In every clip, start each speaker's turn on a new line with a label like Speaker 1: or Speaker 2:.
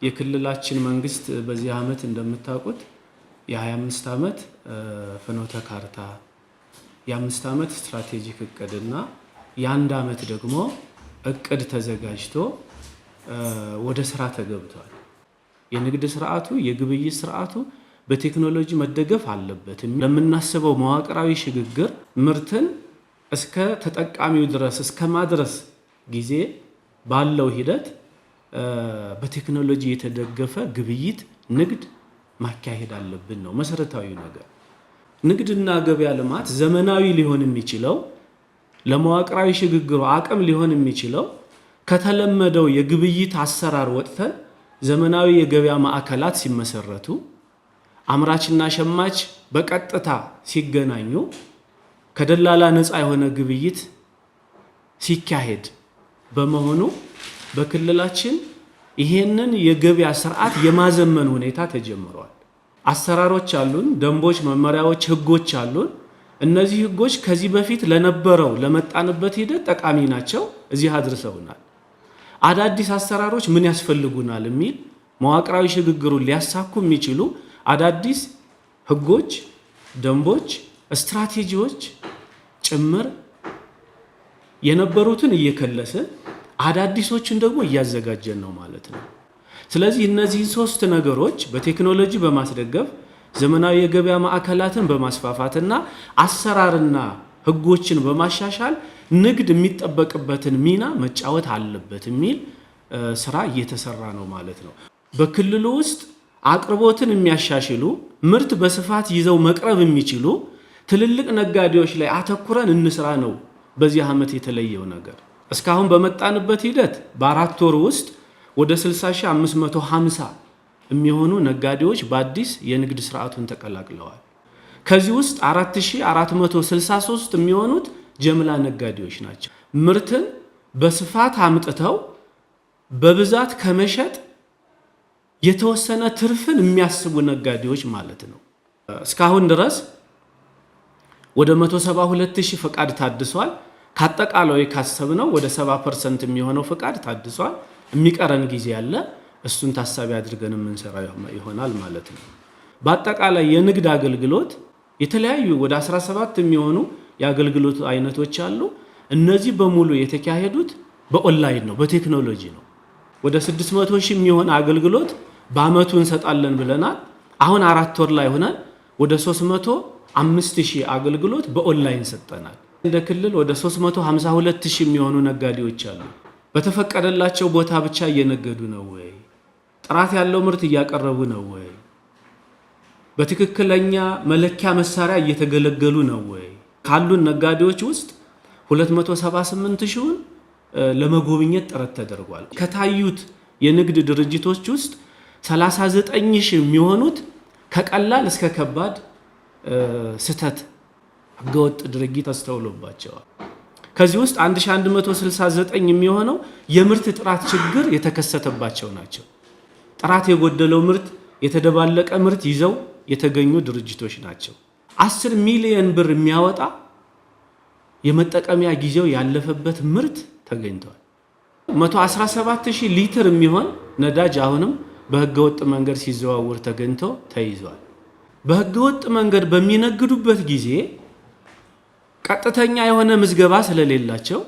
Speaker 1: የክልላችን መንግስት በዚህ ዓመት እንደምታውቁት የ25 ዓመት ፍኖተ ካርታ የ5 ዓመት ስትራቴጂክ እቅድና የ1 ዓመት ደግሞ እቅድ ተዘጋጅቶ ወደ ስራ ተገብቷል። የንግድ ስርዓቱ የግብይት ስርዓቱ በቴክኖሎጂ መደገፍ አለበት። ለምናስበው መዋቅራዊ ሽግግር ምርትን እስከ ተጠቃሚው ድረስ እስከ ማድረስ ጊዜ ባለው ሂደት በቴክኖሎጂ የተደገፈ ግብይት ንግድ ማካሄድ አለብን ነው መሰረታዊ ነገር። ንግድና ገበያ ልማት ዘመናዊ ሊሆን የሚችለው ለመዋቅራዊ ሽግግሩ አቅም ሊሆን የሚችለው ከተለመደው የግብይት አሰራር ወጥተን ዘመናዊ የገበያ ማዕከላት ሲመሰረቱ አምራችና ሸማች በቀጥታ ሲገናኙ ከደላላ ነፃ የሆነ ግብይት ሲካሄድ በመሆኑ በክልላችን ይሄንን የገበያ ስርዓት የማዘመን ሁኔታ ተጀምሯል። አሰራሮች አሉን፣ ደንቦች፣ መመሪያዎች፣ ህጎች አሉን። እነዚህ ህጎች ከዚህ በፊት ለነበረው ለመጣንበት ሂደት ጠቃሚ ናቸው፣ እዚህ አድርሰውናል። አዳዲስ አሰራሮች ምን ያስፈልጉናል የሚል መዋቅራዊ ሽግግሩን ሊያሳኩ የሚችሉ አዳዲስ ህጎች፣ ደንቦች፣ ስትራቴጂዎች ጭምር የነበሩትን እየከለስን አዳዲሶችን ደግሞ እያዘጋጀን ነው ማለት ነው። ስለዚህ እነዚህን ሶስት ነገሮች በቴክኖሎጂ በማስደገፍ ዘመናዊ የገበያ ማዕከላትን በማስፋፋትና አሰራርና ህጎችን በማሻሻል ንግድ የሚጠበቅበትን ሚና መጫወት አለበት የሚል ስራ እየተሰራ ነው ማለት ነው። በክልሉ ውስጥ አቅርቦትን የሚያሻሽሉ ምርት በስፋት ይዘው መቅረብ የሚችሉ ትልልቅ ነጋዴዎች ላይ አተኩረን እንስራ ነው በዚህ ዓመት የተለየው ነገር። እስካሁን በመጣንበት ሂደት በ4 ወር ውስጥ ወደ 60550 የሚሆኑ ነጋዴዎች በአዲስ የንግድ ስርዓቱን ተቀላቅለዋል። ከዚህ ውስጥ 4463 የሚሆኑት ጀምላ ነጋዴዎች ናቸው። ምርትን በስፋት አምጥተው በብዛት ከመሸጥ የተወሰነ ትርፍን የሚያስቡ ነጋዴዎች ማለት ነው። እስካሁን ድረስ ወደ 172000 ፈቃድ ታድሷል። ካጠቃላይ ካሰብነው ወደ 70% የሚሆነው ፈቃድ ታድሷል። የሚቀረን ጊዜ ያለ እሱን ታሳቢ አድርገን የምንሰራ ይሆናል ማለት ነው። በአጠቃላይ የንግድ አገልግሎት የተለያዩ ወደ 17 የሚሆኑ የአገልግሎት አይነቶች አሉ። እነዚህ በሙሉ የተካሄዱት በኦንላይን ነው፣ በቴክኖሎጂ ነው። ወደ 600,000 የሚሆን አገልግሎት በአመቱ እንሰጣለን ብለናል። አሁን 4 ወር ላይ ሆነን ወደ 305,000 አገልግሎት በኦንላይን ሰጠናል። እንደ ክልል ወደ 352,000 የሚሆኑ ነጋዴዎች አሉ። በተፈቀደላቸው ቦታ ብቻ እየነገዱ ነው ወይ? ጥራት ያለው ምርት እያቀረቡ ነው ወይ? በትክክለኛ መለኪያ መሳሪያ እየተገለገሉ ነው ወይ? ካሉን ነጋዴዎች ውስጥ 278,000ን ለመጎብኘት ጥረት ተደርጓል። ከታዩት የንግድ ድርጅቶች ውስጥ 39,000 የሚሆኑት ከቀላል እስከ ከባድ ስህተት ህገወጥ ድርጊት ተስተውሎባቸዋል። ከዚህ ውስጥ 1169 የሚሆነው የምርት ጥራት ችግር የተከሰተባቸው ናቸው። ጥራት የጎደለው ምርት፣ የተደባለቀ ምርት ይዘው የተገኙ ድርጅቶች ናቸው። 10 ሚሊዮን ብር የሚያወጣ የመጠቀሚያ ጊዜው ያለፈበት ምርት ተገኝቷል። 117,000 ሊትር የሚሆን ነዳጅ አሁንም በህገወጥ መንገድ ሲዘዋወር ተገኝቶ ተይዟል። በህገወጥ መንገድ በሚነግዱበት ጊዜ ቀጥተኛ የሆነ ምዝገባ ስለሌላቸው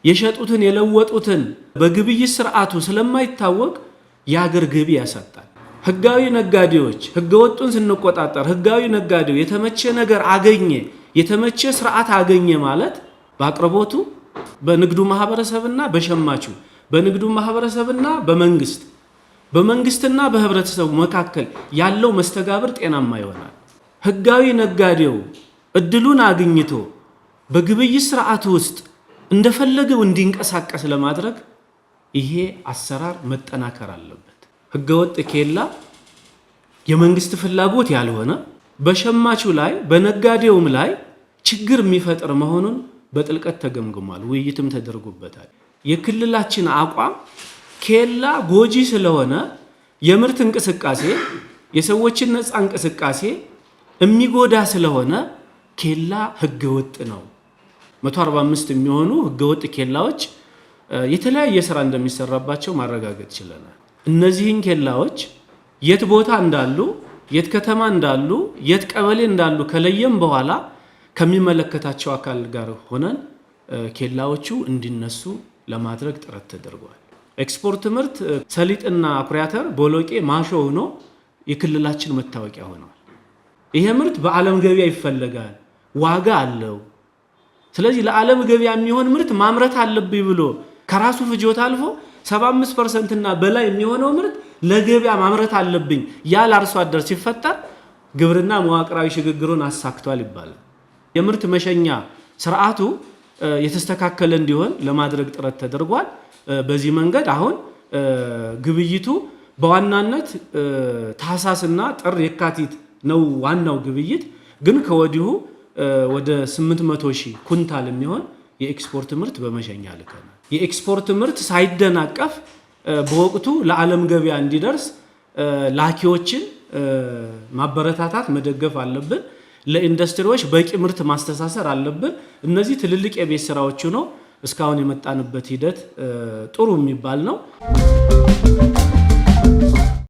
Speaker 1: የሸጡትን የለወጡትን በግብይት ስርዓቱ ስለማይታወቅ የሀገር ገቢ ያሳጣል። ህጋዊ ነጋዴዎች ህገወጡን ስንቆጣጠር ህጋዊ ነጋዴው የተመቸ ነገር አገኘ፣ የተመቸ ስርዓት አገኘ ማለት በአቅርቦቱ በንግዱ ማህበረሰብና በሸማቹ በንግዱ ማህበረሰብና በመንግስትና በህብረተሰቡ መካከል ያለው መስተጋብር ጤናማ ይሆናል። ህጋዊ ነጋዴው እድሉን አግኝቶ በግብይት ስርዓቱ ውስጥ እንደፈለገው እንዲንቀሳቀስ ለማድረግ ይሄ አሰራር መጠናከር አለበት። ህገወጥ ኬላ የመንግስት ፍላጎት ያልሆነ በሸማቹ ላይ በነጋዴውም ላይ ችግር የሚፈጥር መሆኑን በጥልቀት ተገምግሟል፣ ውይይትም ተደርጎበታል። የክልላችን አቋም ኬላ ጎጂ ስለሆነ የምርት እንቅስቃሴ የሰዎችን ነፃ እንቅስቃሴ የሚጎዳ ስለሆነ ኬላ ህገወጥ ነው። 145 የሚሆኑ ህገወጥ ኬላዎች የተለያየ ስራ እንደሚሰራባቸው ማረጋገጥ ችለናል። እነዚህን ኬላዎች የት ቦታ እንዳሉ፣ የት ከተማ እንዳሉ፣ የት ቀበሌ እንዳሉ ከለየም በኋላ ከሚመለከታቸው አካል ጋር ሆነን ኬላዎቹ እንዲነሱ ለማድረግ ጥረት ተደርጓል። ኤክስፖርት ምርት ሰሊጥና አኩሪ አተር፣ ቦሎቄ፣ ማሾ ሆኖ የክልላችን መታወቂያ ሆኗል። ይሄ ምርት በዓለም ገበያ ይፈለጋል፣ ዋጋ አለው። ስለዚህ ለዓለም ገበያ የሚሆን ምርት ማምረት አለብኝ ብሎ ከራሱ ፍጆታ አልፎ 75% እና በላይ የሚሆነው ምርት ለገበያ ማምረት አለብኝ ያለ አርሶ አደር ሲፈጠር ግብርና መዋቅራዊ ሽግግሩን አሳክቷል ይባላል። የምርት መሸኛ ስርዓቱ የተስተካከለ እንዲሆን ለማድረግ ጥረት ተደርጓል። በዚህ መንገድ አሁን ግብይቱ በዋናነት ታህሳስና ጥር የካቲት ነው ዋናው ግብይት። ግን ከወዲሁ ወደ 800,000 ኩንታል የሚሆን የኤክስፖርት ምርት በመሸኛ ልከናል። የኤክስፖርት ምርት ሳይደናቀፍ በወቅቱ ለዓለም ገበያ እንዲደርስ ላኪዎችን ማበረታታት መደገፍ አለብን። ለኢንዱስትሪዎች በቂ ምርት ማስተሳሰር አለብን። እነዚህ ትልልቅ የቤት ስራዎች ነው። እስካሁን የመጣንበት ሂደት ጥሩ የሚባል ነው።